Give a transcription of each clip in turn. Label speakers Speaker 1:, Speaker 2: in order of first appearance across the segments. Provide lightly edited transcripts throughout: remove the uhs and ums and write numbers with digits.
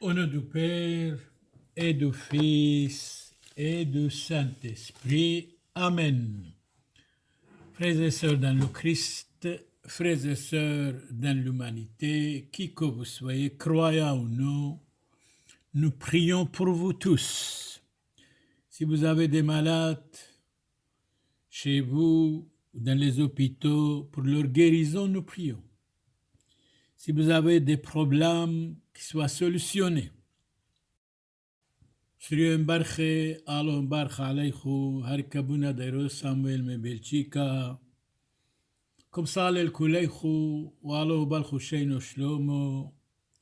Speaker 1: Au nom du Père et du Fils et du Saint-Esprit. Amen. Frères et sœurs dans le Christ, frères et sœurs dans l'humanité, qui que vous soyez, croyants ou non, nous prions pour vous tous. Si vous avez des malades chez vous, dans les hôpitaux, pour leur guérison, nous prions. Si vous avez des problèmes qui soient solutionnés, شريم برخي آلهم برخ عليخو هركبونا ديرو سامويل من بلجيكا كم صال الكوليخو والو بالخو شينو شلومو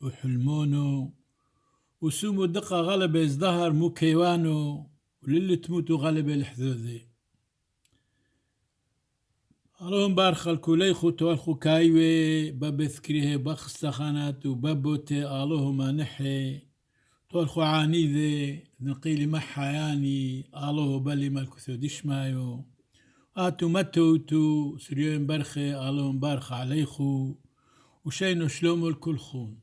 Speaker 1: وحلمونو وسومو دقة غلب ازدهر مو كيوانو وللي تموتو غلب الحذوذي آلهم برخ الكوليخو توالخو كايوي بابثكريه بخستخانات وبابوتي آلهم نحي تولخو عانيذي نقيلي محياني الله بالي مالكثو ديشمايو آتو متوتو سريون برخي اللهم بارخ عليخو وشينو شلومو الكلخون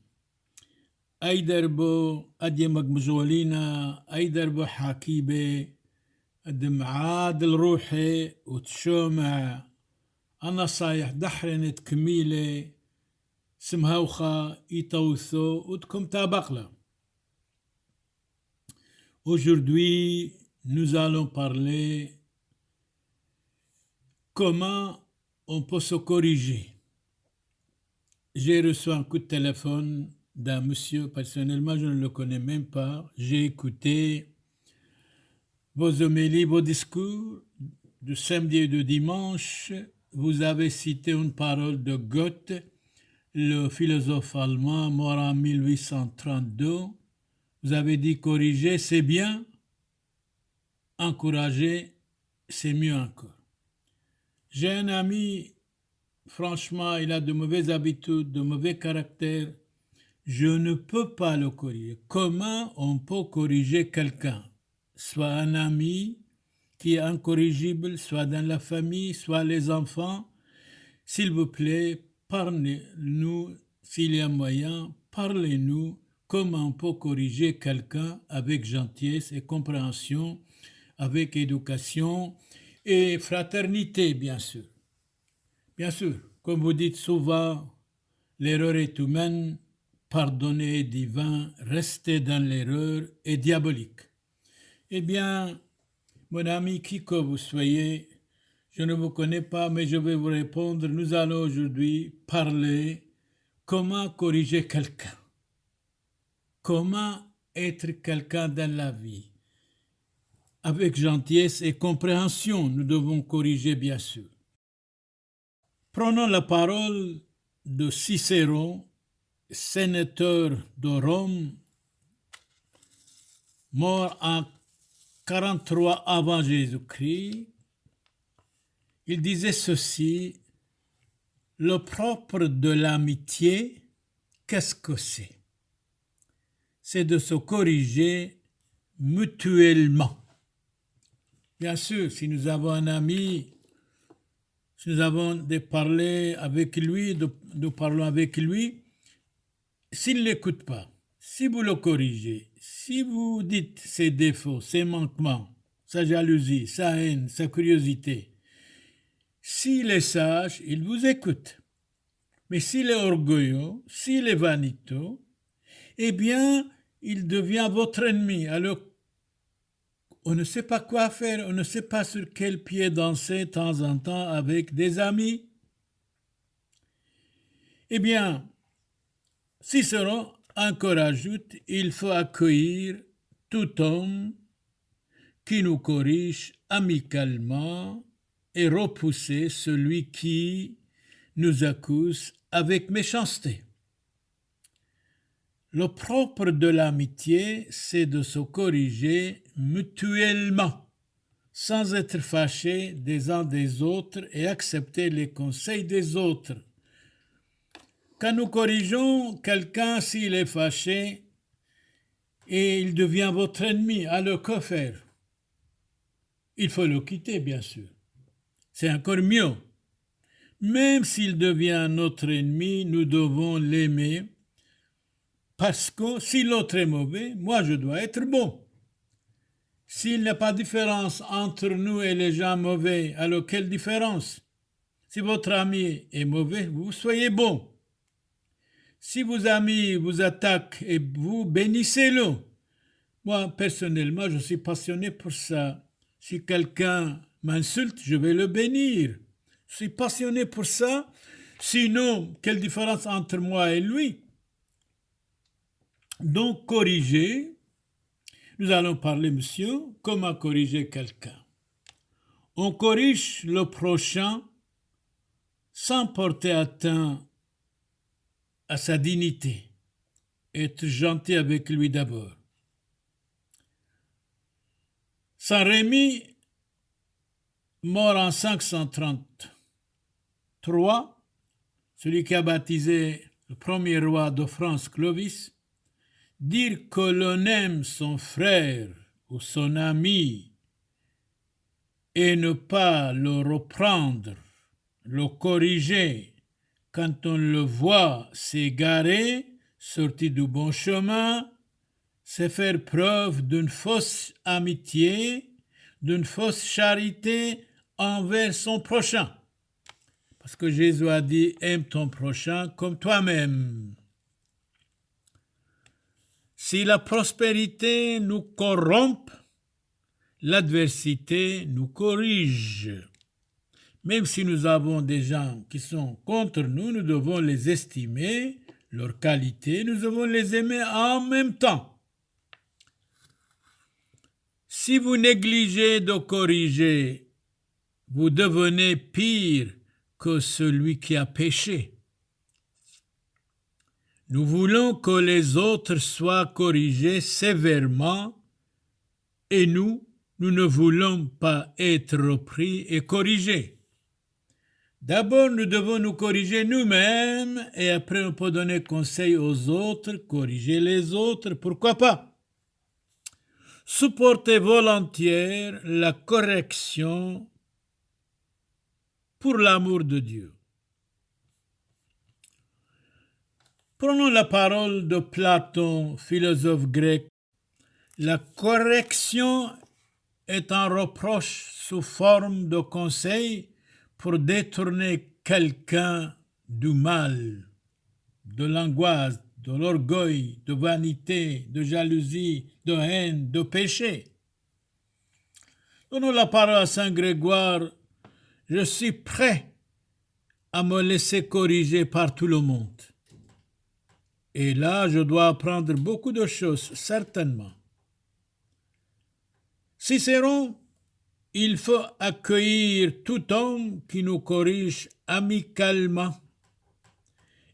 Speaker 1: أي دربو أديمك مزولينا أي دربو حاكيبي الدمعاد الروحي وتشومع أنا صايح دحرن تكميلي سمهوخا يتوثو وتكم تابقلا. Aujourd'hui, nous allons parler comment on peut se corriger. J'ai reçu un coup de téléphone d'un monsieur, personnellement je ne le connais même pas. J'ai écouté vos homélies, vos discours du samedi et du dimanche. Vous avez cité une parole de Goethe, le philosophe allemand mort en 1832. Vous avez dit corriger, c'est bien. Encourager, c'est mieux encore. J'ai un ami, franchement, il a de mauvaises habitudes, de mauvais caractères. Je ne peux pas le corriger. Comment on peut corriger quelqu'un? Soit un ami qui est incorrigible, soit dans la famille, soit les enfants. S'il vous plaît, parlez-nous, s'il y a moyen, parlez-nous comment on peut corriger quelqu'un avec gentillesse et compréhension, avec éducation et fraternité, bien sûr. Bien sûr, comme vous dites souvent, l'erreur est humaine, pardonner est divin, rester dans l'erreur est diabolique. Eh bien, mon ami, qui que vous soyez, je ne vous connais pas, mais je vais vous répondre. Nous allons aujourd'hui parler comment corriger quelqu'un. Comment être quelqu'un dans la vie. Avec gentillesse et compréhension, nous devons corriger, bien sûr. Prenons la parole de Cicéron, sénateur de Rome, mort en 43 avant Jésus-Christ. Il disait ceci: le propre de l'amitié, qu'est-ce que c'est? C'est de se corriger mutuellement. Bien sûr, si nous avons un ami, si nous avons de parler avec lui, nous parlons avec lui, s'il ne l'écoute pas, si vous le corrigez, si vous dites ses défauts, ses manquements, sa jalousie, sa haine, sa curiosité, s'il est sage, il vous écoute. Mais s'il est orgueilleux, s'il est vaniteux, eh bien, il devient votre ennemi. Alors, on ne sait pas quoi faire, on ne sait pas sur quel pied danser de temps en temps avec des amis. Eh bien, Cicéron encore ajoute, il faut accueillir tout homme qui nous corrige amicalement et repousser celui qui nous accuse avec méchanceté. Le propre de l'amitié, c'est de se corriger mutuellement, sans être fâchés des uns des autres et accepter les conseils des autres. Quand nous corrigeons quelqu'un, s'il est fâché et il devient votre ennemi, alors que faire? Il faut le quitter, bien sûr. C'est encore mieux. Même s'il devient notre ennemi, nous devons l'aimer Parce que si l'autre est mauvais, moi je dois être bon. S'il n'y a pas de différence entre nous et les gens mauvais, alors quelle différence? Si votre ami est mauvais, vous soyez bon. Si vos amis vous attaquent et vous bénissez-le. Moi, personnellement, je suis passionné pour ça. Si quelqu'un m'insulte, je vais le bénir. Je suis passionné pour ça. Sinon, quelle différence entre moi et lui? Donc, corriger. Nous allons parler, monsieur, comment corriger quelqu'un. On corrige le prochain sans porter atteinte à sa dignité. Être gentil avec lui d'abord. Saint Rémy, mort en 533, celui qui a baptisé le premier roi de France, Clovis, dire que l'on aime son frère ou son ami et ne pas le reprendre, le corriger quand on le voit s'égarer, sorti du bon chemin, c'est faire preuve d'une fausse amitié, d'une fausse charité envers son prochain. Parce que Jésus a dit, aime ton prochain comme toi-même. Si la prospérité nous corrompt, l'adversité nous corrige. Même si nous avons des gens qui sont contre nous, nous devons les estimer, leurs qualités, nous devons les aimer en même temps. Si vous négligez de corriger, vous devenez pire que celui qui a péché. Nous voulons que les autres soient corrigés sévèrement et nous ne voulons pas être repris et corrigés. D'abord, nous devons nous corriger nous-mêmes et après on peut donner conseil aux autres, corriger les autres, pourquoi pas? Supportez volontiers la correction pour l'amour de Dieu. Prenons la parole de Platon, philosophe grec. La correction est un reproche sous forme de conseil pour détourner quelqu'un du mal, de l'angoisse, de l'orgueil, de vanité, de jalousie, de haine, de péché. Donnons la parole à Saint Grégoire. Je suis prêt à me laisser corriger par tout le monde. Et là, je dois apprendre beaucoup de choses, certainement. Cicéron, il faut accueillir tout homme qui nous corrige amicalement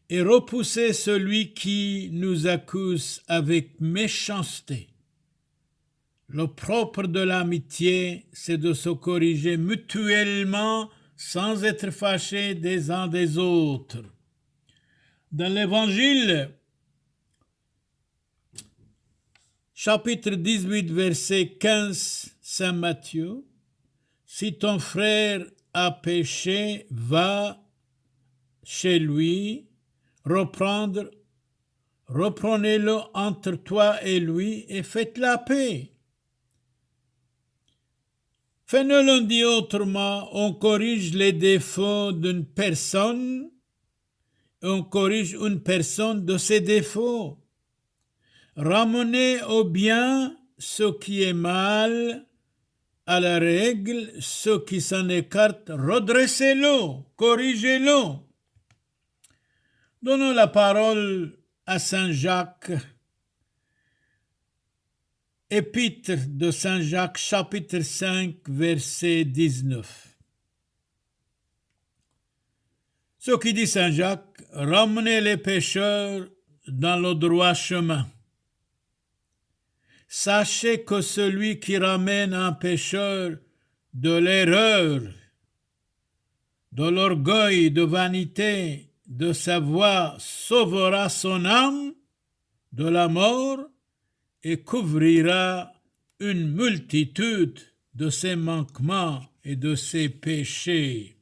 Speaker 1: et repousser celui qui nous accuse avec méchanceté. Le propre de l'amitié, c'est de se corriger mutuellement sans être fâchés des uns des autres. Dans l'Évangile, chapitre 18, verset 15, Saint Matthieu, « Si ton frère a péché, va chez lui, reprenez-le entre toi et lui et faites la paix. » Fenelon dit autrement, on corrige les défauts d'une personne, et on corrige une personne de ses défauts. Ramenez au bien ce qui est mal, à la règle, ce qui s'en écarte, redressez-le, corrigez-le. Donnons la parole à Saint Jacques. Épître de Saint Jacques, chapitre 5, verset 19. Ce qui dit Saint Jacques, ramenez les pécheurs dans le droit chemin. Sachez que celui qui ramène un pécheur de l'erreur, de l'orgueil, de vanité, de sa voie, sauvera son âme de la mort et couvrira une multitude de ses manquements et de ses péchés.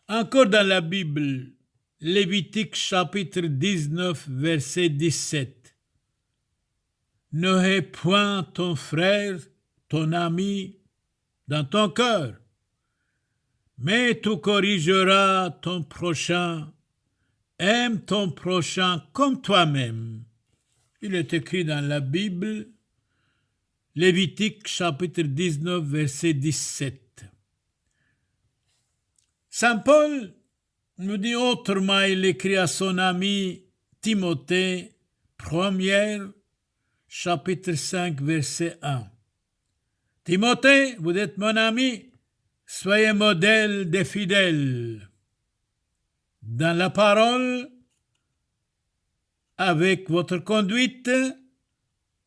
Speaker 1: Encore dans la Bible, Lévitique chapitre 19, verset 17. Ne hais point ton frère, ton ami, dans ton cœur, mais tu corrigeras ton prochain. Aime ton prochain comme toi-même. Il est écrit dans la Bible, Lévitique chapitre 19, verset 17. Saint Paul nous dit autrement, il écrit à son ami Timothée, 1 chapitre 5, verset 1. Timothée, vous êtes mon ami, soyez modèle des fidèles. Dans la parole, avec votre conduite,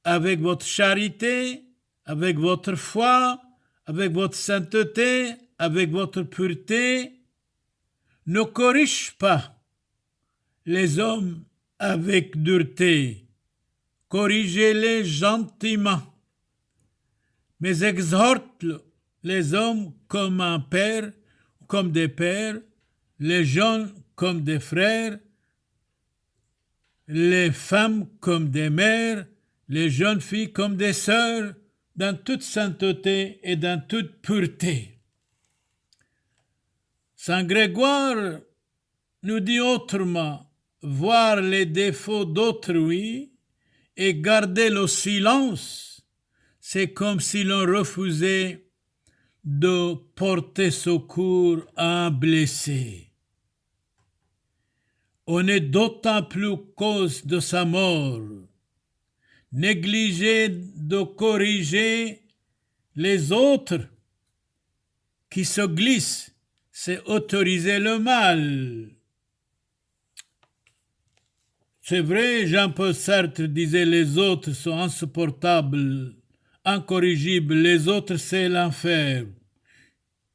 Speaker 1: avec votre charité, avec votre foi, avec votre sainteté, avec votre pureté, ne corrige pas les hommes avec dureté. Corrigez-les gentiment, mais exhorte les hommes comme un père, comme des pères, les jeunes comme des frères, les femmes comme des mères, les jeunes filles comme des sœurs, dans toute sainteté et dans toute pureté. Saint Grégoire nous dit autrement, voir les défauts d'autrui et garder le silence, c'est comme si l'on refusait de porter secours à un blessé. On est d'autant plus cause de sa mort. Négliger de corriger les autres qui se glissent, c'est autoriser le mal. C'est vrai, Jean-Paul Sartre disait les autres sont insupportables, incorrigibles, les autres c'est l'enfer.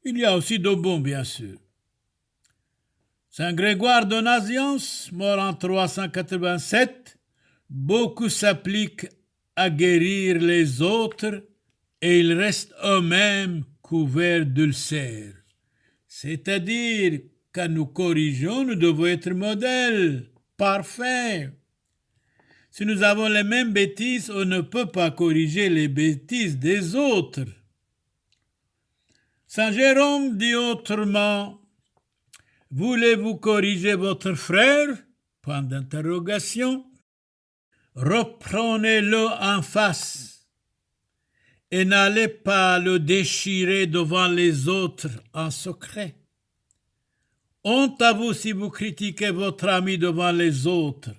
Speaker 1: Il y a aussi de bons, bien sûr. Saint Grégoire de Nazianze, mort en 387, beaucoup s'appliquent à guérir les autres et ils restent eux-mêmes couverts d'ulcères. C'est-à-dire, quand nous corrigeons, nous devons être modèles, parfaits. Si nous avons les mêmes bêtises, on ne peut pas corriger les bêtises des autres. Saint Jérôme dit autrement, voulez-vous corriger votre frère? Point d'interrogation. Reprenez-le en face et n'allez pas le déchirer devant les autres en secret. Honte à vous si vous critiquez votre ami devant les autres.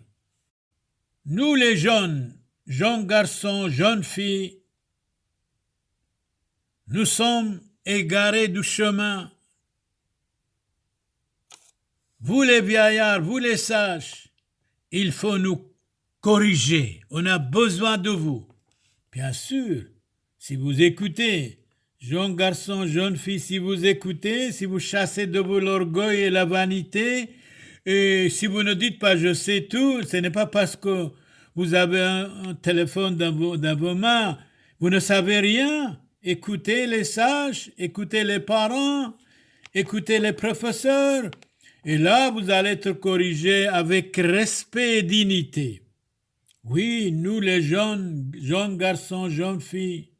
Speaker 1: Nous les jeunes garçons, jeunes filles, nous sommes égarés du chemin. Vous les vieillards, vous les sages, il faut nous corriger. On a besoin de vous. Bien sûr, si vous écoutez, jeunes garçons, jeunes filles, si vous écoutez, si vous chassez de vous l'orgueil et la vanité, et si vous ne dites pas je sais tout, ce n'est pas parce que vous avez un téléphone dans vos mains, vous ne savez rien. Écoutez les sages, écoutez les parents, écoutez les professeurs, et là vous allez être corrigés avec respect et dignité. Oui, nous les jeunes garçons, jeunes filles,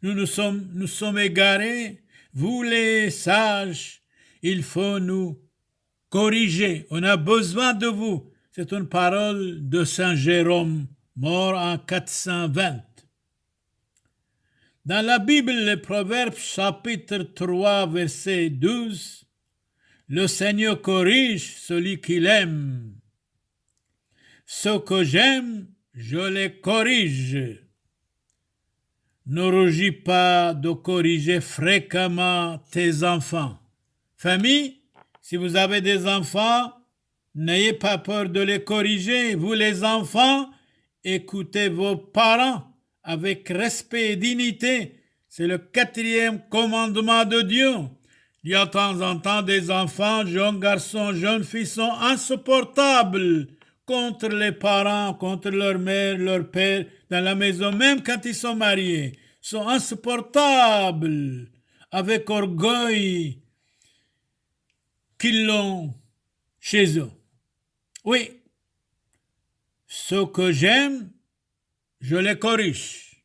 Speaker 1: nous sommes égarés. Vous les sages, il faut nous corriger. On a besoin de vous. C'est une parole de Saint Jérôme, mort en 420. Dans la Bible, le Proverbe chapitre 3, verset 12, le Seigneur corrige celui qu'il aime. Ce que j'aime, je les corrige. Ne rougis pas de corriger fréquemment tes enfants. Famille, si vous avez des enfants, n'ayez pas peur de les corriger. Vous les enfants, écoutez vos parents avec respect et dignité. C'est le 4e commandement de Dieu. Il y a de temps en temps des enfants, jeunes garçons, jeunes filles sont insupportables contre les parents, contre leur mère, leur père, dans la maison, même quand ils sont mariés, sont insupportables, avec orgueil qu'ils l'ont chez eux. Oui, ce que j'aime, je les corrige.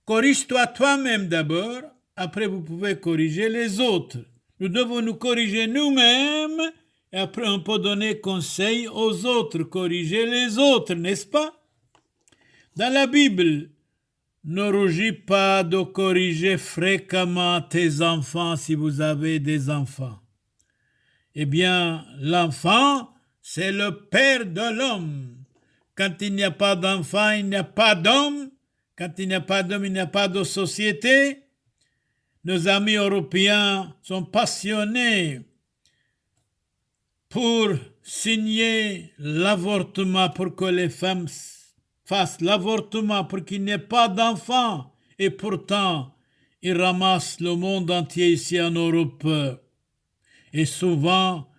Speaker 1: Corrige-toi toi-même d'abord, après vous pouvez corriger les autres. Nous devons nous corriger nous-mêmes, et après on peut donner conseil aux autres, corriger les autres, n'est-ce pas? Dans la Bible, ne rougis pas de corriger fréquemment tes enfants si vous avez des enfants. Eh bien, l'enfant, c'est le père de l'homme. Quand il n'y a pas d'enfant, il n'y a pas d'homme. Quand il n'y a pas d'homme, il n'y a pas de société. Nos amis européens sont passionnés pour signer l'avortement, pour que les femmes fassent l'avortement, pour qu'il n'y ait pas d'enfants. Et pourtant, ils ramassent le monde entier ici en Europe. Et souvent,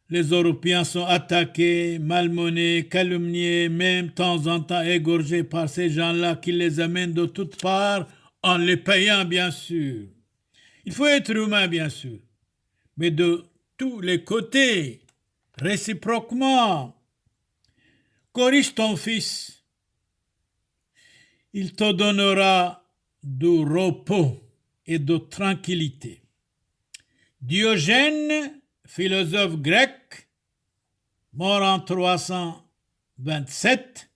Speaker 1: les Européens sont attaqués, malmenés, calomniés, même de temps en temps égorgés par ces gens-là qui les amènent de toutes parts en les payant, bien sûr. Il faut être humain, bien sûr, mais de tous les côtés, réciproquement. Corrige ton fils. Il te donnera du repos et de tranquillité. Diogène, philosophe grec, mort en 327,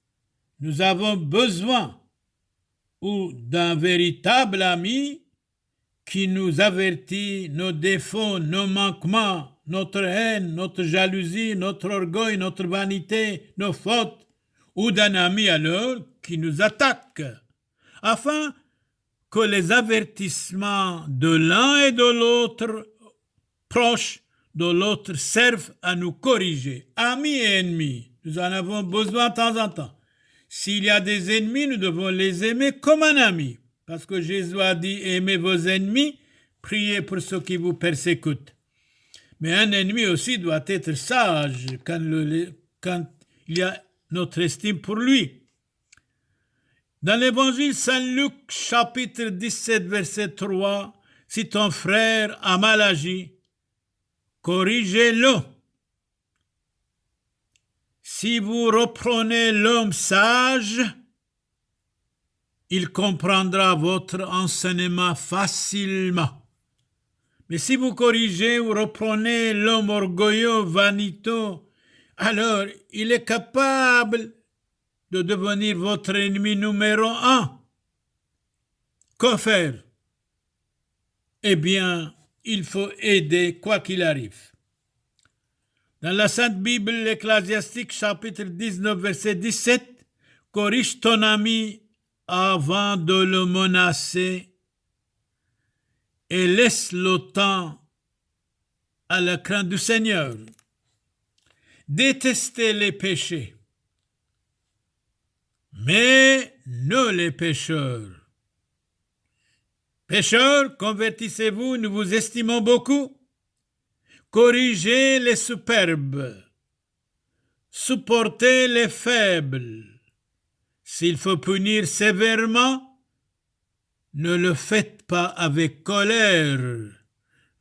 Speaker 1: nous avons besoin d'un véritable ami qui nous avertit nos défauts, nos manquements, notre haine, notre jalousie, notre orgueil, notre vanité, nos fautes, ou d'un ami alors qui nous attaque, afin que les avertissements de l'un et de l'autre proches de l'autre servent à nous corriger. Amis et ennemis, nous en avons besoin de temps en temps. S'il y a des ennemis, nous devons les aimer comme un ami. Parce que Jésus a dit, aimez vos ennemis, priez pour ceux qui vous persécutent. Mais un ennemi aussi doit être sage quand il y a notre estime pour lui. Dans l'évangile Saint-Luc, chapitre 17, verset 3, si ton frère a mal agi, corrigez-le. Si vous reprenez l'homme sage, il comprendra votre enseignement facilement. Mais si vous corrigez ou reprenez l'homme orgueilleux, vaniteux, alors il est capable de devenir votre ennemi numéro 1. Que faire? Eh bien, il faut aider quoi qu'il arrive. Dans la Sainte Bible, l'Ecclésiastique, chapitre 19, verset 17, corrige ton ami avant de le menacer et laisse le temps à la crainte du Seigneur. Détestez les péchés, mais ne les pécheurs. Pécheurs, convertissez-vous, nous vous estimons beaucoup. Corrigez les superbes, supportez les faibles. S'il faut punir sévèrement, ne le faites pas avec colère,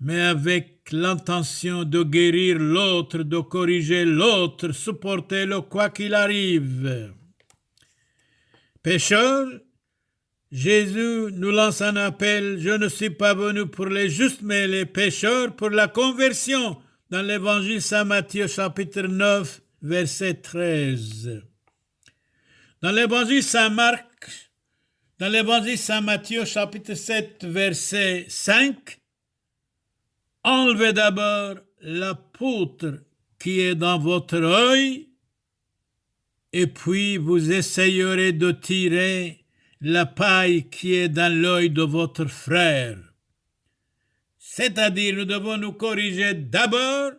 Speaker 1: mais avec l'intention de guérir l'autre, de corriger l'autre, supportez-le quoi qu'il arrive. Pécheurs, Jésus nous lance un appel, je ne suis pas venu pour les justes, mais les pécheurs pour la conversion, dans l'évangile Saint Matthieu, chapitre 9, verset 13. Dans l'évangile Saint Marc, dans l'évangile Saint Matthieu, chapitre 7, verset 5, enlevez d'abord la poutre qui est dans votre œil, et puis vous essayerez de tirer la paille qui est dans l'œil de votre frère. C'est-à-dire, nous devons nous corriger d'abord,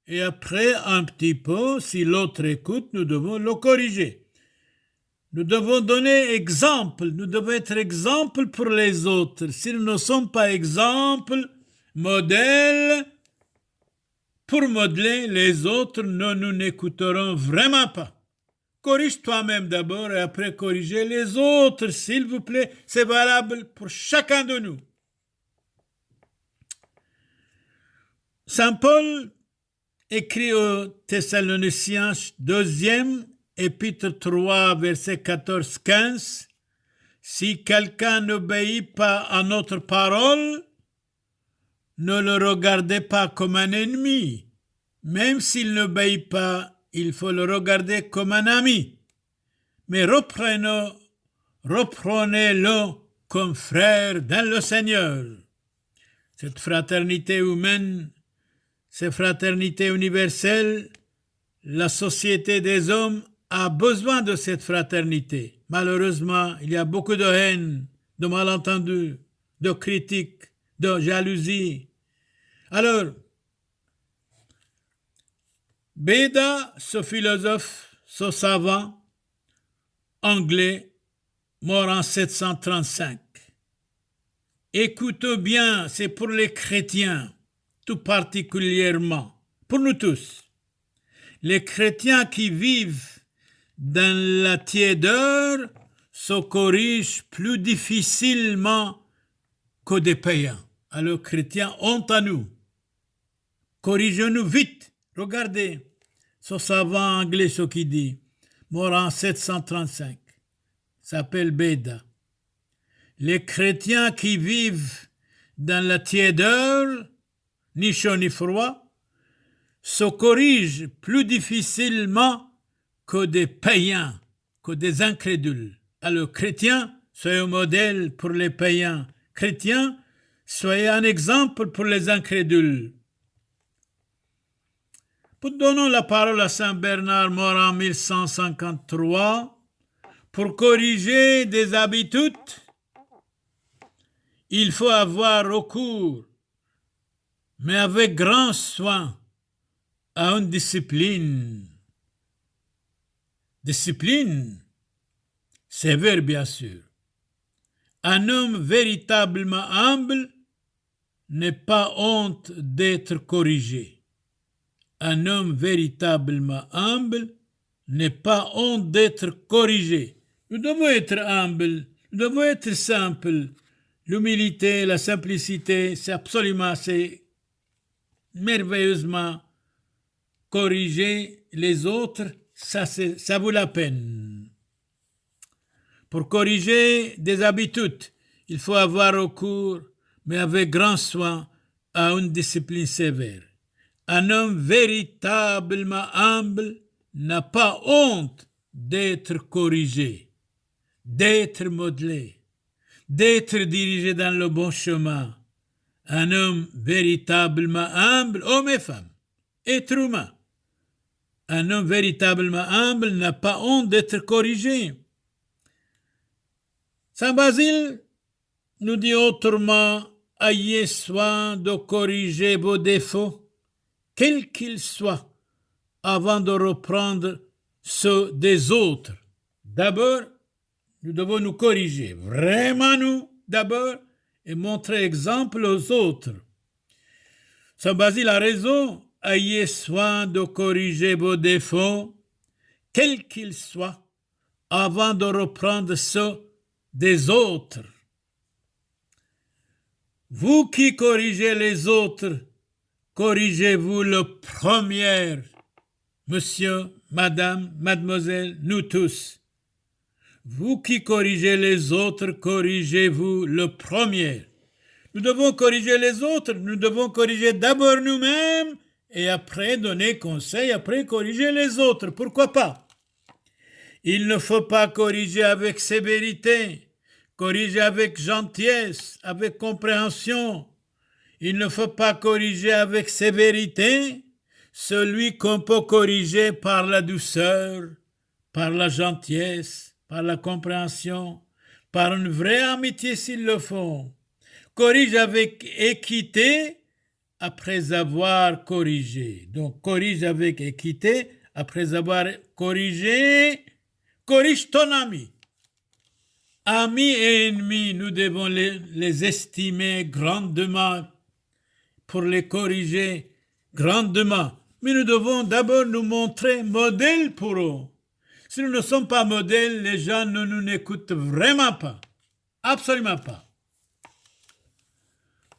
Speaker 1: et après, un petit peu, si l'autre écoute, nous devons le corriger. Nous devons donner exemple, nous devons être exemple pour les autres. Si nous ne sommes pas exemple, modèle, pour modeler les autres, nous n'écouterons vraiment pas. Corrige toi-même d'abord et après corrigez les autres, s'il vous plaît. C'est valable pour chacun de nous. Saint Paul écrit aux Thessaloniciens, 2e épître 3, verset 14-15, si quelqu'un n'obéit pas à notre parole, ne le regardez pas comme un ennemi. Même s'il n'obéit pas, il faut le regarder comme un ami. Mais reprenez-le comme frère dans le Seigneur. Cette fraternité humaine, cette fraternité universelle, la société des hommes a besoin de cette fraternité. Malheureusement, il y a beaucoup de haine, de malentendus, de critiques, de jalousie. Alors, Beda, ce philosophe, ce savant anglais, mort en 735. Écoutez bien, c'est pour les chrétiens, tout particulièrement, pour nous tous. Les chrétiens qui vivent dans la tiédeur se corrigent plus difficilement que des païens. Alors, chrétiens, honte à nous. Corrigez-nous vite. Regardez, ce savant anglais, ce qui dit, mort en 735, s'appelle Beda. Les chrétiens qui vivent dans la tiédeur, ni chaud ni froid, se corrigent plus difficilement que des païens, que des incrédules. Alors, chrétiens, soyez un modèle pour les païens. Chrétiens, soyez un exemple pour les incrédules. Donnons la parole à Saint Bernard, mort en 1153, pour corriger des habitudes. Il faut avoir recours, mais avec grand soin, à une discipline. Discipline sévère, bien sûr. Un homme véritablement humble n'est pas honte d'être corrigé. Un homme véritablement humble n'est pas honte d'être corrigé. Nous devons être humbles, nous devons être simples. L'humilité, la simplicité, c'est merveilleusement corriger les autres, ça vaut la peine. Pour corriger des habitudes, il faut avoir recours, mais avec grand soin, à une discipline sévère. Un homme véritablement humble n'a pas honte d'être corrigé, d'être modelé, d'être dirigé dans le bon chemin. Un homme véritablement humble, homme et femme, être humain. Un homme véritablement humble n'a pas honte d'être corrigé. Saint Basile nous dit autrement, ayez soin de corriger vos défauts, quels qu'ils soient, avant de reprendre ceux des autres. D'abord, nous devons nous corriger, vraiment nous, d'abord, et montrer exemple aux autres. Saint Basile a raison, ayez soin de corriger vos défauts, quels qu'ils soient, avant de reprendre ceux des autres. Vous qui corrigez les autres, corrigez-vous le premier, monsieur, madame, mademoiselle, nous tous. Vous qui corrigez les autres, corrigez-vous le premier. Nous devons corriger les autres, nous devons corriger d'abord nous-mêmes et après donner conseil, après corriger les autres. Pourquoi pas? Il ne faut pas corriger avec sévérité, corriger avec gentillesse, avec compréhension. Il ne faut pas corriger avec sévérité celui qu'on peut corriger par la douceur, par la gentillesse, par la compréhension, par une vraie amitié s'il le faut. Corrige avec équité après avoir corrigé. Donc, corrige avec équité après avoir corrigé. Corrige ton ami. Amis et ennemis, nous devons les estimer grandement pour les corriger grandement. Mais nous devons d'abord nous montrer modèles pour eux. Si nous ne sommes pas modèles, les gens ne nous écoutent vraiment pas. Absolument pas.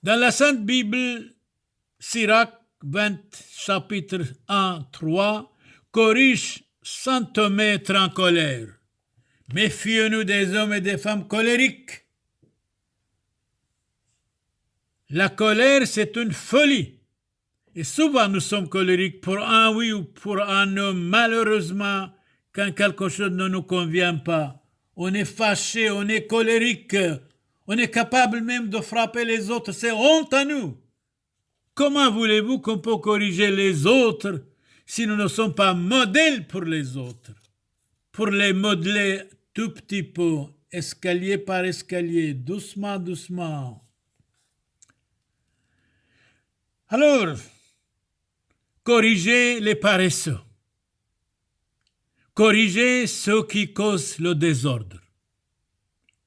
Speaker 1: Dans la Sainte Bible, Sirach chapitre 1, 3, corrige sans te mettre en colère. Méfions-nous des hommes et des femmes colériques. La colère, c'est une folie. Et souvent, nous sommes colériques pour un oui ou pour un non. Malheureusement, quand quelque chose ne nous convient pas, on est fâché, on est colérique, on est capable même de frapper les autres. C'est honte à nous. Comment voulez-vous qu'on peut corriger les autres si nous ne sommes pas modèles pour les autres? Pour les modeler tout petit peu, escalier par escalier, doucement, doucement. Alors, corrigez les paresseux. Corrigez ceux qui causent le désordre.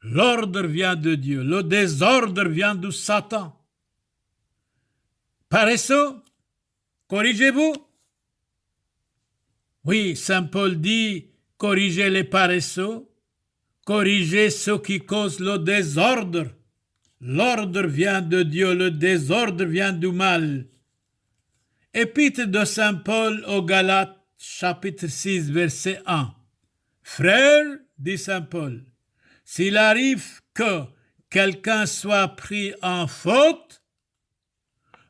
Speaker 1: L'ordre vient de Dieu, le désordre vient de Satan. Paresseux, corrigez-vous. Oui, Saint Paul dit, corrigez les paresseux, corrigez ceux qui causent le désordre. L'ordre vient de Dieu, le désordre vient du mal. Épître de Saint Paul aux Galates, chapitre 6, verset 1. Frères, dit Saint Paul, s'il arrive que quelqu'un soit pris en faute,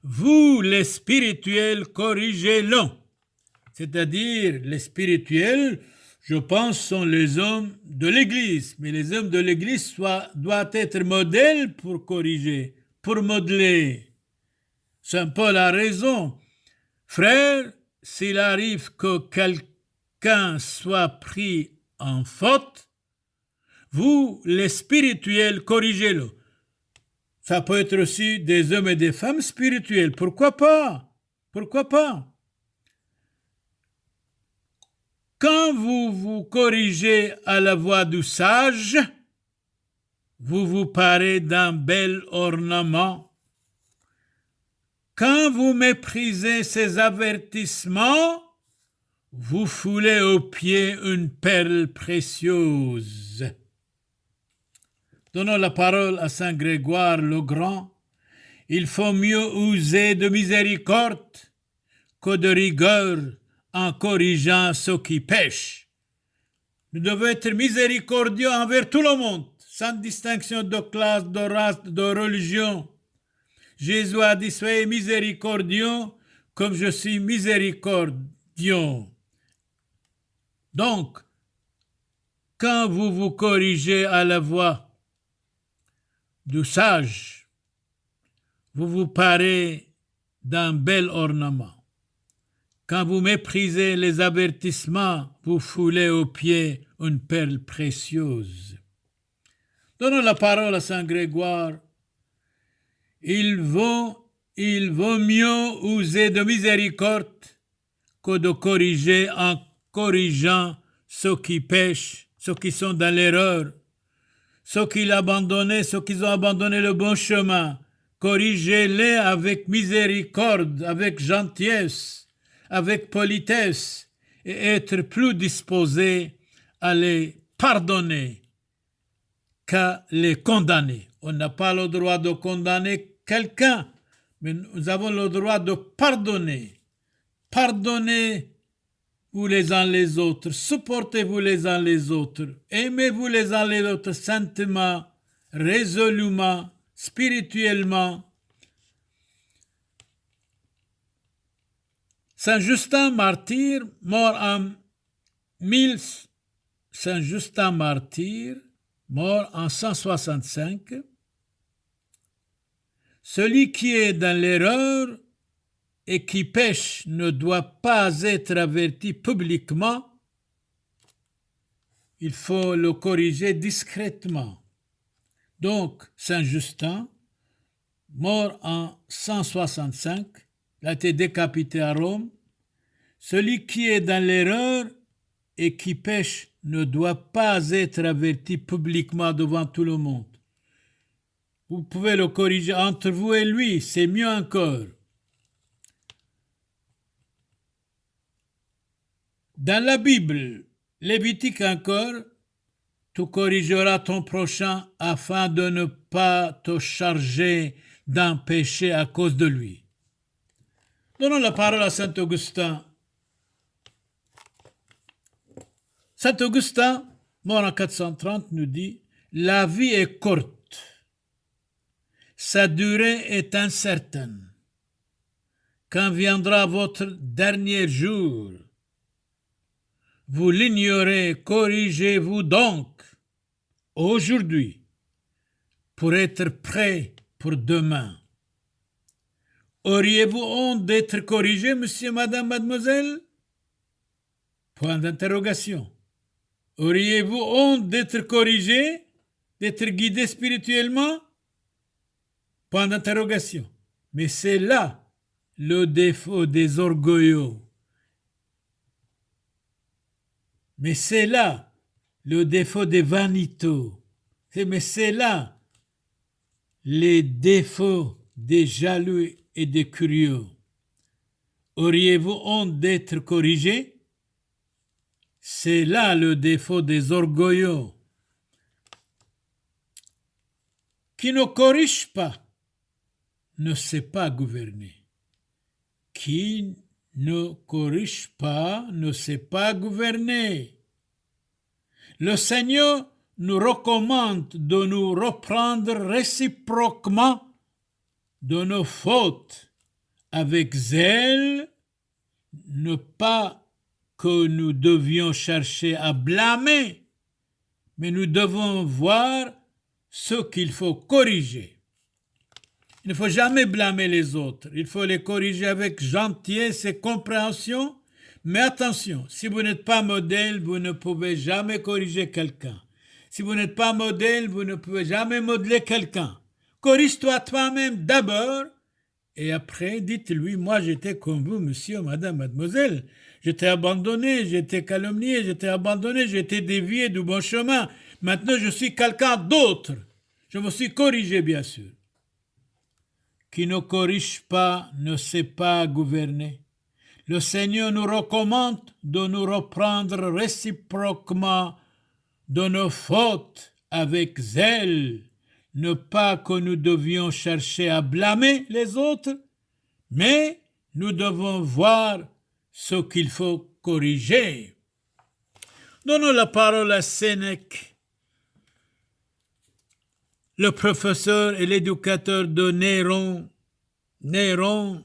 Speaker 1: vous, les spirituels, corrigez-le. C'est-à-dire, les spirituels, je pense, sont les hommes de l'Église. Mais les hommes de l'Église doivent être modèles pour corriger, pour modeler. Saint Paul a raison. Frère, s'il arrive que quelqu'un soit pris en faute, vous, les spirituels, corrigez-le. Ça peut être aussi des hommes et des femmes spirituels. Pourquoi pas? Pourquoi pas? Quand vous vous corrigez à la voix du sage, vous vous parez d'un bel ornement. Quand vous méprisez ces avertissements, vous foulez aux pieds une perle précieuse. Donnons la parole à Saint Grégoire le Grand. Il faut mieux user de miséricorde que de rigueur en corrigeant ceux qui pêchent. Nous devons être miséricordieux envers tout le monde, sans distinction de classe, de race, de religion. Jésus a dit, soyez miséricordieux comme je suis miséricordieux. Donc, quand vous vous corrigez à la voix du sage, vous vous parez d'un bel ornement. Quand vous méprisez les avertissements, vous foulez aux pieds une perle précieuse. Donnons la parole à Saint Grégoire. Il vaut mieux user de miséricorde que de corriger en corrigeant ceux qui pêchent, ceux qui sont dans l'erreur, ceux qui ont abandonné le bon chemin. Corrigez-les avec miséricorde, avec gentillesse, avec politesse, et être plus disposé à les pardonner qu'à les condamner. On n'a pas le droit de condamner quelqu'un, mais nous avons le droit de pardonner. Pardonnez-vous les uns les autres, supportez-vous les uns les autres, aimez-vous les uns les autres saintement, résolument, spirituellement. Saint Justin martyr, mort en 165, celui qui est dans l'erreur et qui pêche ne doit pas être averti publiquement, il faut le corriger discrètement. Donc, Saint Justin, mort en 165, il a été décapité à Rome. Celui qui est dans l'erreur et qui pêche ne doit pas être averti publiquement devant tout le monde. Vous pouvez le corriger entre vous et lui, c'est mieux encore. Dans la Bible, Lévitique encore, tu corrigeras ton prochain afin de ne pas te charger d'un péché à cause de lui. Donnons la parole à Saint Augustin. Saint Augustin, mort en 430, nous dit « La vie est courte, sa durée est incertaine. Quand viendra votre dernier jour, vous l'ignorez, corrigez-vous donc aujourd'hui pour être prêt pour demain. » Auriez-vous honte d'être corrigé, monsieur, madame, mademoiselle? Point d'interrogation. Auriez-vous honte d'être corrigé, d'être guidé spirituellement? Point d'interrogation. Mais c'est là le défaut des orgueilleux. Mais c'est là le défaut des vaniteux. Mais c'est là les défauts des jaloux et des curieux. Auriez-vous honte d'être corrigé? C'est là le défaut des orgueilleux. Qui ne corrige pas ne sait pas gouverner. Qui ne corrige pas ne sait pas gouverner. Le Seigneur nous recommande de nous reprendre réciproquement de nos fautes avec zèle, ne pas que nous devions chercher à blâmer, mais nous devons voir ce qu'il faut corriger. Il ne faut jamais blâmer les autres, il faut les corriger avec gentillesse et compréhension, mais attention, si vous n'êtes pas modèle, vous ne pouvez jamais corriger quelqu'un. Si vous n'êtes pas modèle, vous ne pouvez jamais modeler quelqu'un. Corrige-toi toi-même d'abord, et après, dites-lui, moi j'étais comme vous, monsieur, madame, mademoiselle. J'étais abandonné, j'étais calomnié, j'étais abandonné, j'étais dévié du bon chemin. Maintenant, je suis quelqu'un d'autre. Je me suis corrigé, bien sûr. Qui ne corrige pas ne sait pas gouverner. Le Seigneur nous recommande de nous reprendre réciproquement de nos fautes avec zèle. Ne pas que nous devions chercher à blâmer les autres, mais nous devons voir ce qu'il faut corriger. Donnons la parole à Sénèque, le professeur et l'éducateur de Néron. Néron,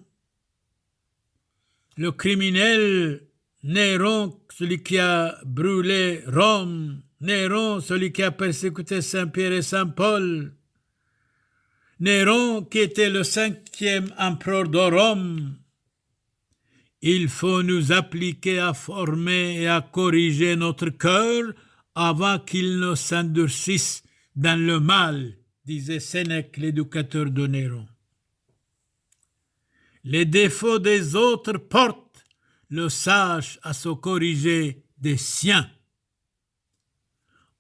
Speaker 1: le criminel, Néron, celui qui a brûlé Rome, Néron, celui qui a persécuté Saint-Pierre et Saint-Paul, Néron, qui était le 5e empereur de Rome. Il faut nous appliquer à former et à corriger notre cœur avant qu'il ne s'endurcisse dans le mal, disait Sénèque, l'éducateur de Néron. Les défauts des autres portent le sage à se corriger des siens.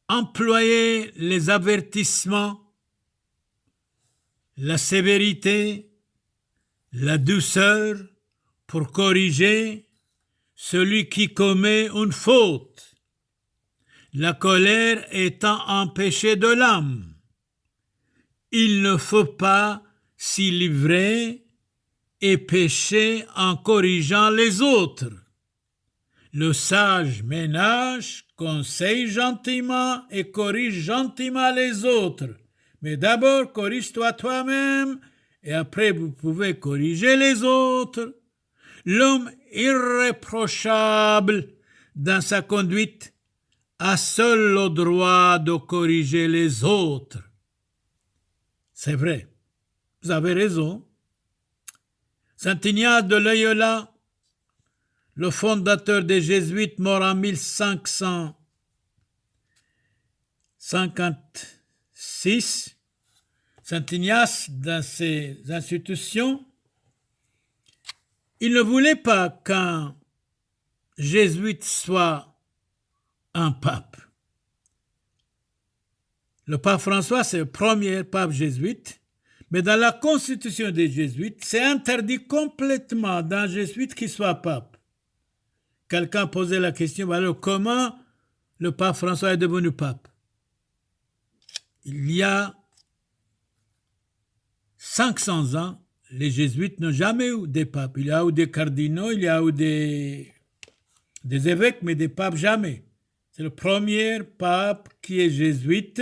Speaker 1: Employez les avertissements, la sévérité, la douceur pour corriger celui qui commet une faute, la colère étant un péché de l'âme. Il ne faut pas s'y livrer et pécher en corrigeant les autres. Le sage ménage, conseille gentiment et corrige gentiment les autres. Mais d'abord, corrige-toi toi-même et après vous pouvez corriger les autres. L'homme irréprochable dans sa conduite a seul le droit de corriger les autres. C'est vrai, vous avez raison. Saint Ignace de Loyola, le fondateur des Jésuites, mort en 1556, Saint Ignace, dans ses institutions, il ne voulait pas qu'un jésuite soit un pape. Le pape François, c'est le premier pape jésuite, mais dans la constitution des jésuites, c'est interdit complètement d'un jésuite qu'il soit pape. Quelqu'un posait la question, alors comment le pape François est devenu pape? Il y a 500 ans, les jésuites n'ont jamais eu des papes. Il y a eu des cardinaux, il y a eu des évêques, mais des papes jamais. C'est le premier pape qui est jésuite.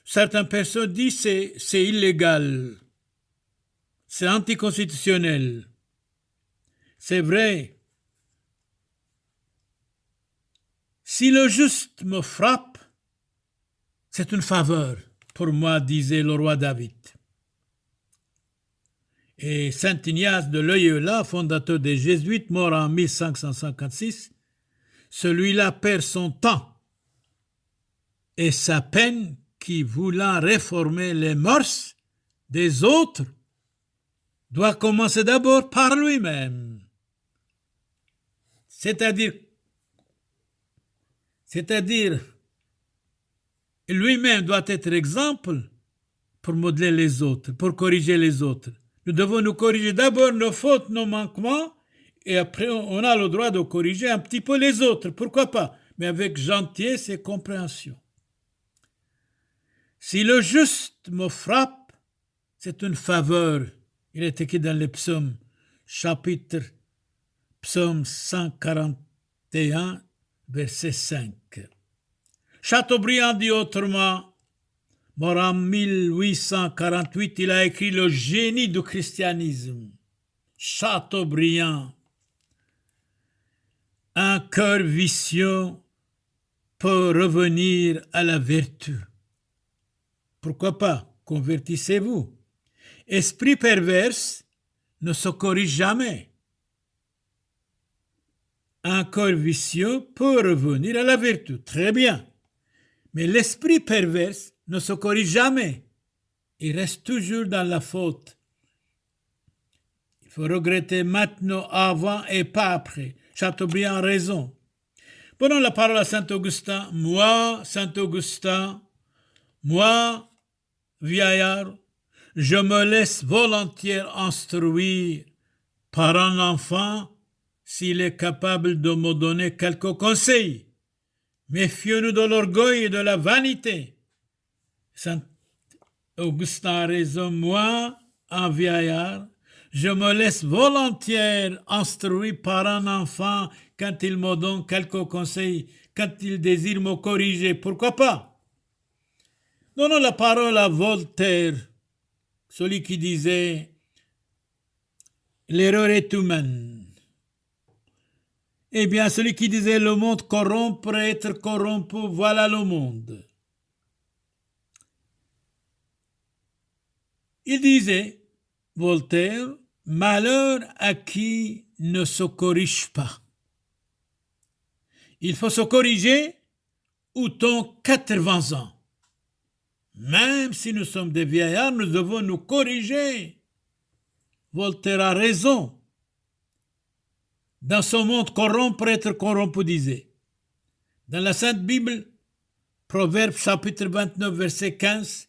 Speaker 1: Certaines personnes disent que c'est illégal, c'est anticonstitutionnel. C'est vrai. Si le juste me frappe, c'est une faveur pour moi, disait le roi David. Et Saint Ignace de Loyola, fondateur des Jésuites, mort en 1556, celui-là perd son temps et sa peine qui, voulant réformer les mœurs des autres, doit commencer d'abord par lui-même. C'est-à-dire, lui-même doit être exemple pour modeler les autres, pour corriger les autres. Nous devons nous corriger d'abord nos fautes, nos manquements, et après on a le droit de corriger un petit peu les autres, pourquoi pas, mais avec gentillesse et compréhension. Si le juste me frappe, c'est une faveur. Il est écrit dans les psaumes, psaume 141, verset 5. Chateaubriand dit autrement, mort en 1848, il a écrit le génie du christianisme. Chateaubriand. Un cœur vicieux peut revenir à la vertu. Pourquoi pas? Convertissez-vous. Esprit perverse ne se corrige jamais. Un cœur vicieux peut revenir à la vertu. Très bien. Mais l'esprit perverse ne se corrige jamais. Il reste toujours dans la faute. Il faut regretter maintenant, avant et pas après. Chateaubriand a raison. Prenons la parole à Saint Augustin. Moi, Saint Augustin, moi, vieillard, je me laisse volontiers instruire par un enfant s'il est capable de me donner quelques conseils. Méfions-nous de l'orgueil et de la vanité. Saint Augustin a raison. Moi, un vieillard, je me laisse volontiers instruire par un enfant quand il me donne quelques conseils, quand il désire me corriger. Pourquoi pas? Donnons la parole à Voltaire, celui qui disait « L'erreur est humaine ». Eh bien, celui qui disait « Le monde corrompt pour être corrompu », voilà le monde. Il disait, Voltaire, « Malheur à qui ne se corrige pas. Il faut se corriger outon 80 ans. Même si nous sommes des vieillards, nous devons nous corriger. » Voltaire a raison. Dans ce monde corrompt pour être corrompu, disait. Dans la Sainte Bible, Proverbes chapitre 29, verset 15,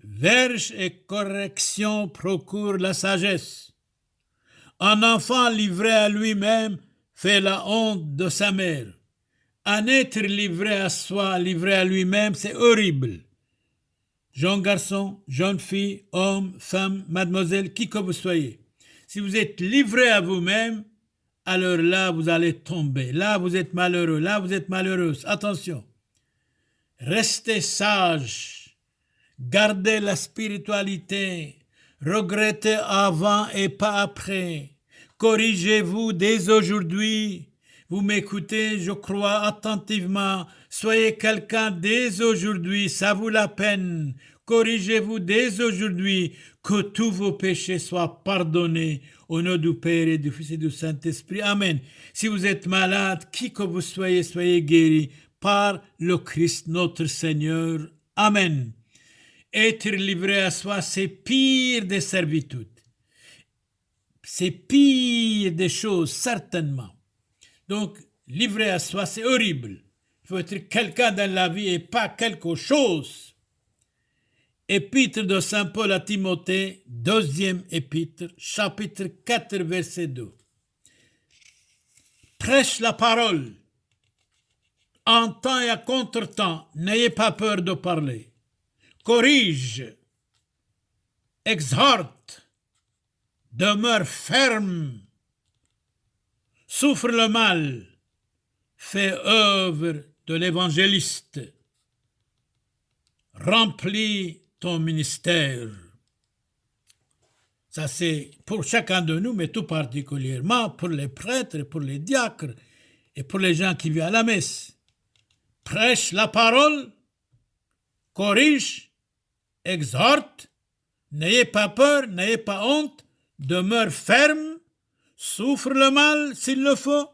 Speaker 1: verge et correction procurent la sagesse. Un enfant livré à lui-même fait la honte de sa mère. Un être livré à soi, livré à lui-même, c'est horrible. Jeune garçon, jeune fille, homme, femme, mademoiselle, qui que vous soyez. Si vous êtes livré à vous-même, alors là, vous allez tomber. Là, vous êtes malheureux. Là, vous êtes malheureuse. Attention. Restez sage. Gardez la spiritualité. Regrettez avant et pas après. Corrigez-vous dès aujourd'hui. Vous m'écoutez, je crois, attentivement. Soyez quelqu'un dès aujourd'hui. Ça vaut la peine. Corrigez-vous dès aujourd'hui. Que tous vos péchés soient pardonnés. Au nom du Père et du Fils et du Saint-Esprit. Amen. Si vous êtes malade, qui que vous soyez, soyez guéris par le Christ notre Seigneur. Amen. Être livré à soi, c'est pire des servitudes. C'est pire des choses, certainement. Donc, livré à soi, c'est horrible. Il faut être quelqu'un dans la vie et pas quelque chose. Épître de Saint Paul à Timothée, 2e épître, chapitre 4, verset 2. Prêche la parole. En temps et à contre-temps, n'ayez pas peur de parler. Corrige, exhorte, demeure ferme, souffre le mal, fais œuvre de l'évangéliste, remplis ton ministère. Ça, c'est pour chacun de nous, mais tout particulièrement pour les prêtres, pour les diacres et pour les gens qui viennent à la messe. Prêche la parole, corrige, exhorte, n'ayez pas peur, n'ayez pas honte, demeure ferme, souffre le mal s'il le faut,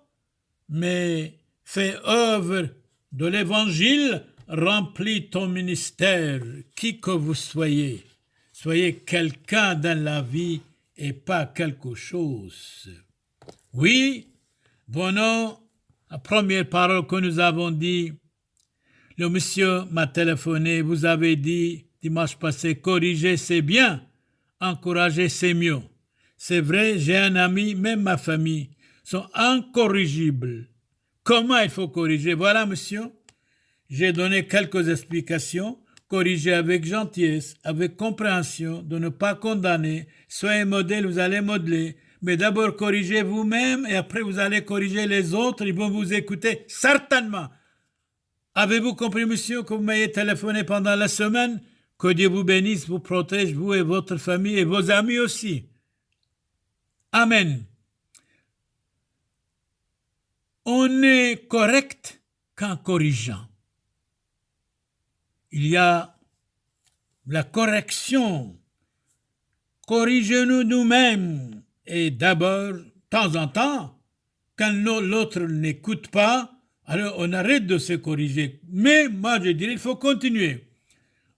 Speaker 1: mais fais œuvre de l'évangile, remplis ton ministère, qui que vous soyez. Soyez quelqu'un dans la vie et pas quelque chose. Oui, bon, la première parole que nous avons dit, le monsieur m'a téléphoné, vous avez dit dimanche passé, corriger c'est bien, encourager c'est mieux. C'est vrai, j'ai un ami, même ma famille, sont incorrigibles. Comment il faut corriger? Voilà, monsieur, j'ai donné quelques explications. Corriger avec gentillesse, avec compréhension, de ne pas condamner. Soyez modèle, vous allez modeler. Mais d'abord, corrigez vous-même et après, vous allez corriger les autres. Ils vont vous écouter, certainement. Avez-vous compris, monsieur, que vous m'ayez téléphoné pendant la semaine? Que Dieu vous bénisse, vous protège, vous et votre famille et vos amis aussi. Amen. On est correct qu'en corrigeant. Il y a la correction. Corrigez-nous nous-mêmes. Et d'abord, de temps en temps, quand l'autre n'écoute pas, alors on arrête de se corriger. Mais moi, je dirais, il faut continuer.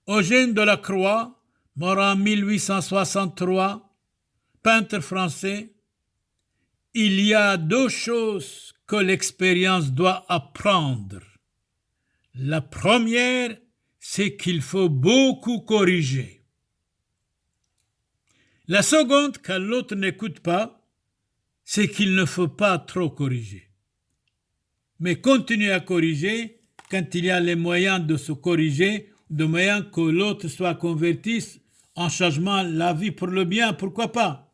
Speaker 1: Eugène Delacroix, mort en 1863, peintre français, il y a deux choses que l'expérience doit apprendre. La première, c'est qu'il faut beaucoup corriger. La seconde, quand l'autre n'écoute pas, c'est qu'il ne faut pas trop corriger. Mais continuer à corriger quand il y a les moyens de se corriger, de moyens que l'autre soit converti en changement la vie pour le bien, pourquoi pas.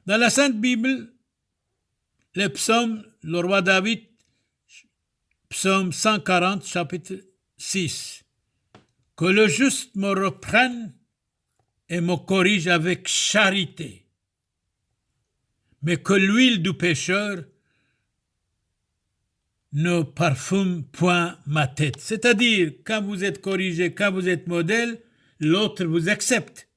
Speaker 1: Dans la Sainte Bible, les psaumes, le roi David, psaume 140, chapitre 6. Que le juste me reprenne et me corrige avec charité, mais que l'huile du pécheur ne parfume point ma tête. C'est-à-dire, quand vous êtes corrigé, quand vous êtes modèle, l'autre vous accepte.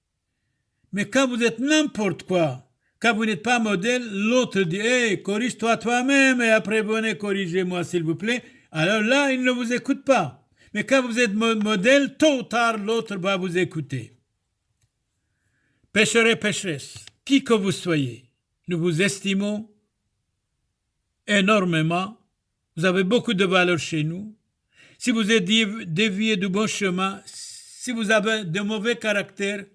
Speaker 1: Mais quand vous êtes n'importe quoi, quand vous n'êtes pas modèle, l'autre dit « Hey, corrige-toi toi-même et après venez corriger-moi s'il vous plaît ». Alors là, il ne vous écoute pas. Mais quand vous êtes modèle, tôt ou tard, l'autre va vous écouter. Pécheurs et pécheresses, qui que vous soyez, nous vous estimons énormément. Vous avez beaucoup de valeur chez nous. Si vous êtes dévié du bon chemin, si vous avez de mauvais caractères,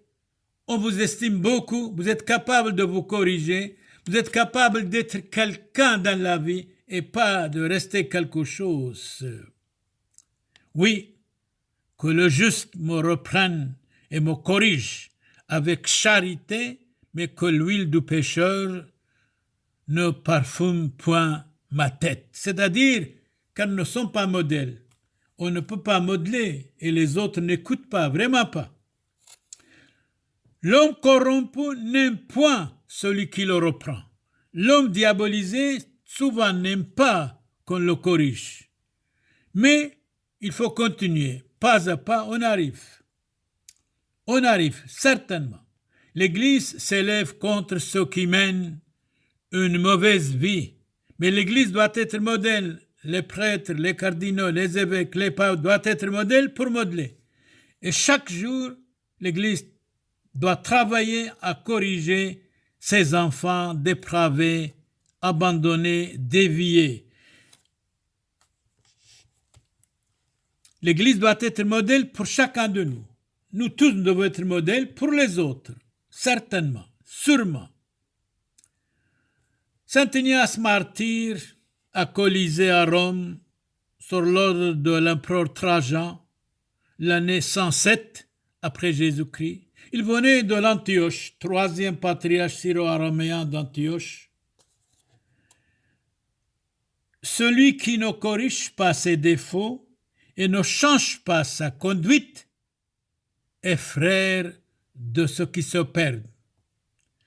Speaker 1: on vous estime beaucoup. Vous êtes capable de vous corriger. Vous êtes capable d'être quelqu'un dans la vie et pas de rester quelque chose. Oui, que le juste me reprenne et me corrige avec charité, mais que l'huile du pécheur ne parfume point ma tête. C'est-à-dire, quand nous ne sommes pas modèles, on ne peut pas modeler et les autres n'écoutent pas, vraiment pas. L'homme corrompu n'aime point celui qui le reprend. L'homme diabolisé souvent n'aime pas qu'on le corrige. Mais il faut continuer. Pas à pas, on arrive. On arrive, certainement. L'Église s'élève contre ceux qui mènent une mauvaise vie. Mais l'Église doit être modèle. Les prêtres, les cardinaux, les évêques, les papes doivent être modèles pour modeler. Et chaque jour, l'Église doit travailler à corriger ses enfants dépravés, abandonnés, déviés. L'Église doit être modèle pour chacun de nous. Nous tous devons être modèles pour les autres, certainement, sûrement. Saint Ignace martyr à Colisée à Rome, sur l'ordre de l'empereur Trajan, l'année 107 après Jésus-Christ. Il venait de l'Antioche, troisième patriarche syro-araméen d'Antioche. Celui qui ne corrige pas ses défauts et ne change pas sa conduite est frère de ceux qui se perdent.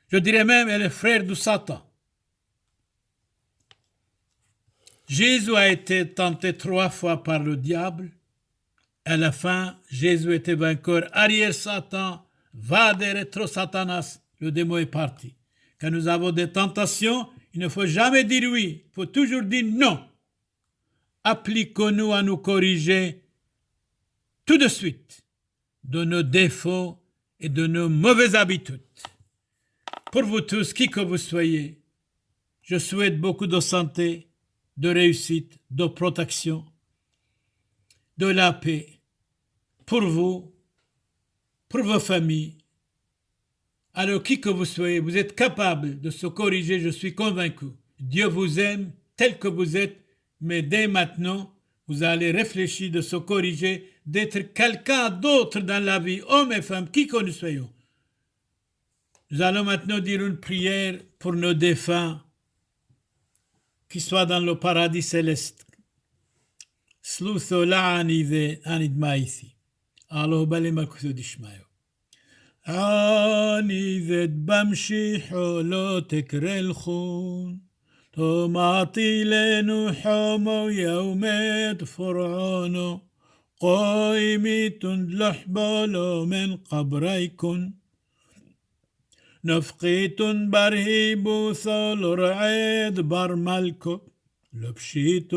Speaker 1: Je dirais même, elle est frère du Satan. Jésus a été tenté 3 fois par le diable. À la fin, Jésus était vainqueur. Arrière Satan, vade retro Satanas. Le démon est parti. Quand nous avons des tentations, il ne faut jamais dire oui. Il faut toujours dire non. Appliquons-nous à nous corriger tout de suite de nos défauts et de nos mauvaises habitudes. Pour vous tous, qui que vous soyez, je souhaite beaucoup de santé, de réussite, de protection, de la paix pour vous, pour vos familles. Alors, qui que vous soyez, vous êtes capable de se corriger, je suis convaincu. Dieu vous aime tel que vous êtes, mais dès maintenant, vous allez réfléchir de se corriger, d'être quelqu'un d'autre dans la vie, homme et femme, qui que nous soyons. Nous allons maintenant dire une prière pour nos défunts qui soient dans le paradis céleste. Slutho la'ani anidmaisi. Allah bali malkutu dishmayo. Ani zed bamshiho lo tekrel khun. تومعطي لنا حمو يومات فرعون قائمة لحبال من قبريكن نفقيت برهيب ثال رعيد برملكو لبشيت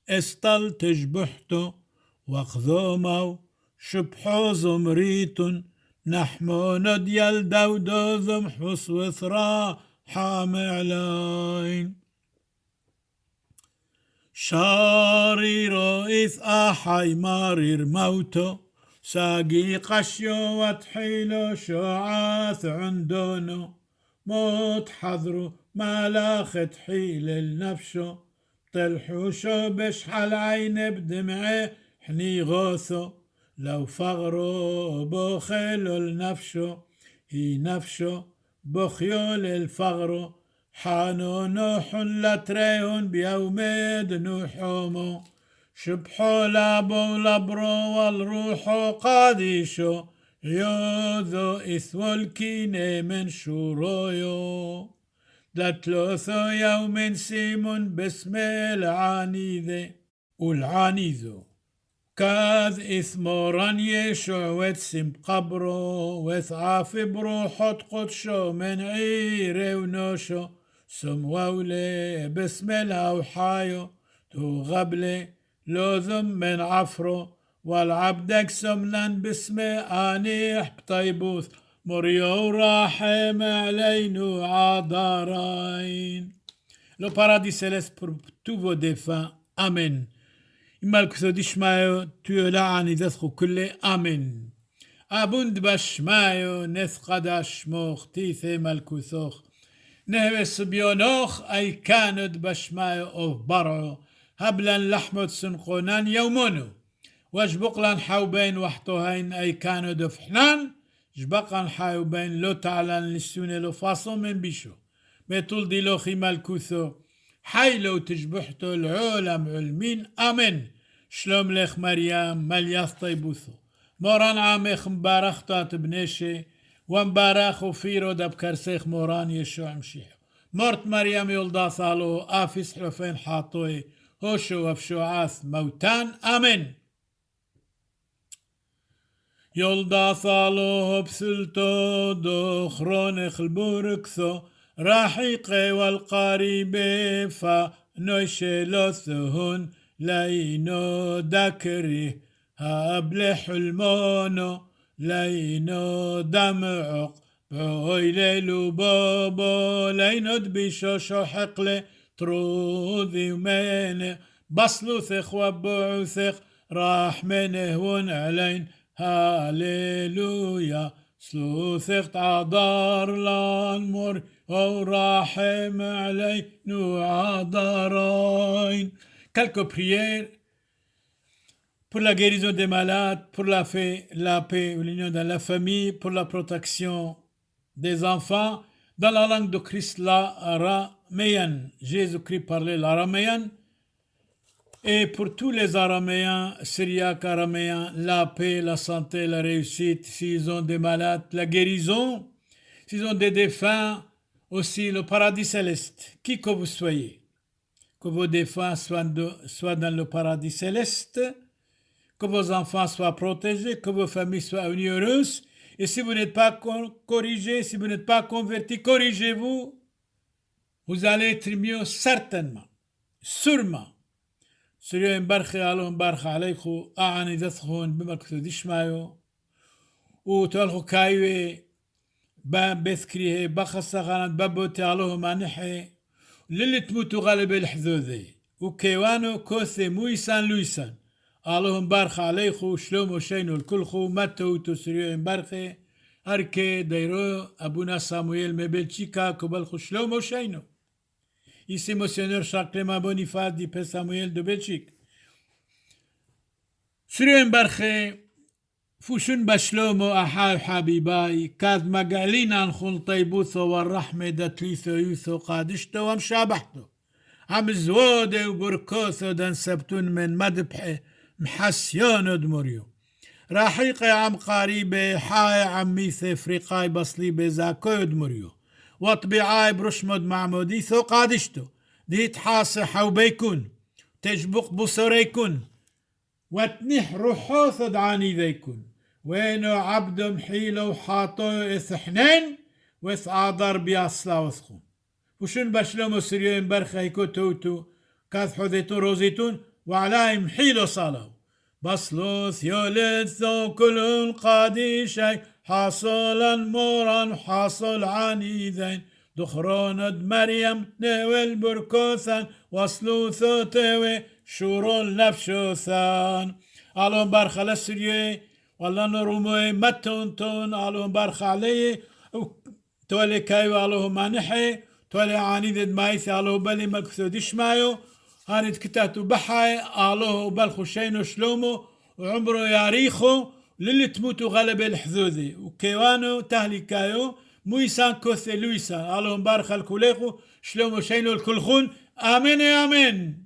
Speaker 1: استل تجبحت وقذومو شبحو زمريت نحمو نديال دودو ذمحوس وثرا حام علين شاري رئيس أحي مارير موتو ساقي قشيو وتحيلو شعاث عندونو موت حضرو ملاخ تحيل النفشو طلحوشو بشحل عين بدمعي حني غوثو لو فغرو بخيلو النفشو هي نفشو بخيول الفغرو حانو نوح لتريون بيوميد نوحومو شبحو لابو لبرو والروحو قاديشو يوذو إثوى الكيني من شورويو دتلوثو يوم سيمون باسم العنيذي والعنيذو كاذ إثموران يشوع وتسم قبرو وثعاف بروحو تقدشو من عيري ونوشو سموولي باسم الأوحايو تو غبلي لوذم من عفرو والعبدك سمنان باسم آنيح بطيبوث مريو راحم علينو عذارين. Le paradis céleste pour tous vos défunts. Amen. Malkuso dishmayo tuyola ani zaschu kulle. Amen. Abund bashmayo nesqadash moch tithe malkusoch. نهبس بيونوخ أي كانت بشماي أوف برعو هبلن لحمة سنقونان يومونو وجبقلن حوبين وحطوهين أي كانوا دفحنان جبقن حوبين لو تعلن للسونة لو فاصو من بيشو بيطول دي لوخي مالكوثو حي لو تجبحتو العولم علمين آمين شلوم لخ مريم ملياث طيبوثو موران عامخ مبارختات بنيشي ومبارخ وفيرو دب كرسيخ موران يشوع مشيح مرت مريم يلدا صالو آفيس حلفين حاطوي هوشو وفشوعاث موتان آمين يلدا صالو بسلتو دخرونخ البوركثو راحيقي والقريبي فنوشلوثهن لينو دكري هابل حلمونو لينو دمعق بوي ليلو بابا لينو دبيشو حقلي تروذي ومين بصلوثخ وبعوثخ راح منهون علين هاليلويا سلوثخ تعذار لانمر او راحم علي نو عذارين. Quelques prières pour la guérison des malades, pour la paix, l'union dans la famille, pour la protection des enfants, dans la langue de Christ, l'araméenne. Jésus-Christ parlait l'araméenne. Et pour tous les araméens, syriaques, araméens, la paix, la santé, la réussite, s'ils ont des malades, la guérison, s'ils ont des défunts, aussi le paradis céleste. Qui que vous soyez, que vos défunts soient dans le paradis céleste, que vos enfants soient protégés, que vos familles soient unies heureuses. Et si vous n'êtes pas corrigés, si vous n'êtes pas convertis, corrigez-vous. Vous allez être mieux certainement, sûrement. سريو مبارخي علوهم بارخ عليكو أعني دثخون بمكتو ديشمايو وتولخو كايوي بام بثكريه بخصة غانت بابوتي علوهم أنحي للي تموتو غالب الحذوذي وكيوانو كوثي مويسان لويسان علوهم بارخ عليكو شلومو شينو الكلخو ماتو تسريو مبارخي أركي دايرو أبونا سامويل مبلشيكا كبالخو شلومو شينو Ici, Monseigneur Charles-Clément Boniface du Père Samuel de Belgique. سرين برخي فوشن بشلومو أحاي حبيباي كاد مقالين عن خل طيبوثو والرحمة دتليثو يوثو قادشتو ومشابحتو عم زوودي وبركوثو دان سبتون من مدبحي محسيونو دموريو راحيقي عم قريبي حاي عم ميثي فريقاي بصلي بزاكو دموريو وطبيعاي برشمد معمودي ثو قادشتو ديت حاصح وبيكون تجبق بصريكون واتنح روحو ثدعاني ذيكون وينو عبد محيلو وحاطو إثحنين وإثعادر بياسلا وثخون وشن بشلومو سريوين برخيكو توتو كاث حذيتو روزيتون وعلاي محيلو صالو بصلوث يولثو كلون قاديشي حاصلا مورا حاصل عنيذين دخرون مريم نوال بركوثان وصلوثو توي شورول نفشوثان علون برخ لسريه والله نروموي متونتون علون برخ عليه تولي كايو علوه مانحي تولي عنيذ مايثي علوه بلي مكثو ديشمايو هانت كتاتو بحاي علوه بلخو شينو شلومو وعمره ياريخو للي تموتوا غلب الحذوذي وكيوانو تهلكايو مويسان كوثي لويسان علوهم بارخ الكوليخو شلومو شينو الكلخون آمين يا آمين